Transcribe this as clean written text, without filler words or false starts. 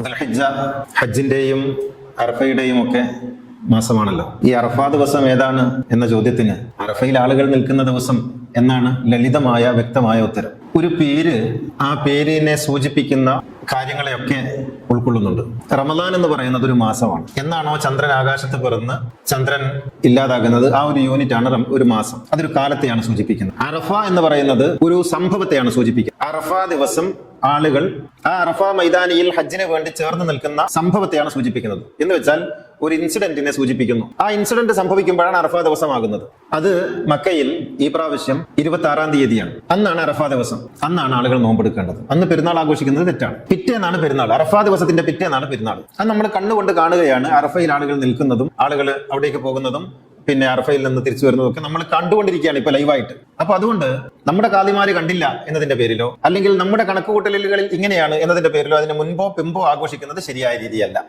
ദുൽഹിജ്ജ ഹജ്ജിന്റെയും അറഫയുടെയും ഒക്കെ മാസമാണല്ലോ. ഈ അറഫാ ദിവസം ഏതാണ് എന്ന ചോദ്യത്തിന് അറഫയിൽ ആളുകൾ നിൽക്കുന്ന ദിവസം എന്നാണ് ലളിതമായ വ്യക്തമായ ഉത്തരം. ഒരു പേര് ആ പേരിനെ സൂചിപ്പിക്കുന്ന കാര്യങ്ങളെയൊക്കെ ഉൾക്കൊള്ളുന്നുണ്ട്. റമദാൻ എന്ന് പറയുന്നത് ഒരു മാസമാണ്. എന്നാണോ ചന്ദ്രൻ ആകാശത്ത് പിറന്ന് ചന്ദ്രൻ ഇല്ലാതാകുന്നത്, ആ ഒരു യൂണിറ്റ് ആണ് ഒരു മാസം. അതൊരു കാലത്തെയാണ് സൂചിപ്പിക്കുന്നത്. അറഫ എന്ന് പറയുന്നത് ഒരു സംഭവത്തെയാണ് സൂചിപ്പിക്കുന്നത്. അറഫ ദിവസം ആളുകൾ ആ അറഫ മൈതാനിയിൽ ഹജ്ജിന് വേണ്ടി ചേർന്ന് നിൽക്കുന്ന സംഭവത്തെയാണ് സൂചിപ്പിക്കുന്നത്. എന്ന് വെച്ചാൽ ഒരു ഇൻസിഡന്റിനെ സൂചിപ്പിക്കുന്നു. ആ ഇൻസിഡന്റ് സംഭവിക്കുമ്പോഴാണ് അറഫ ദിവസമാകുന്നത്. അത് മക്കയിൽ ഈ പ്രാവശ്യം 26-ാം തീയതിയാണ്. അന്നാണ് അറഫ ദിവസം. അന്നാണ് ആളുകൾ നോമ്പെടുക്കേണ്ടത്. അന്ന് പെരുന്നാൾ ആഘോഷിക്കുന്നത് തെറ്റാണ്. പിറ്റേന്നാണ് പെരുന്നാൾ. അറഫ ദിവസത്തിന്റെ പിറ്റേന്നാണ് പെരുന്നാൾ. അത് നമ്മൾ കണ്ണുകൊണ്ട് കാണുകയാണ്. അറഫയിൽ ആളുകൾ നിൽക്കുന്നതും ആളുകൾ അവിടേക്ക് പോകുന്നതും പിന്നെ അറഫയിൽ നിന്ന് തിരിച്ചു വരുന്നതൊക്കെ നമ്മൾ കണ്ടുകൊണ്ടിരിക്കുകയാണ് ഇപ്പൊ ലൈവായിട്ട്. അപ്പൊ അതുകൊണ്ട് നമ്മുടെ കാലിമാര് കണ്ടില്ല എന്നതിന്റെ പേരിലോ അല്ലെങ്കിൽ നമ്മുടെ കണക്കുകൂട്ടലുകളിൽ ഇങ്ങനെയാണ് എന്നതിന്റെ പേരിലോ അതിന് മുൻപോ പിമ്പോ ആഘോഷിക്കുന്നത് ശരിയായ രീതിയല്ല.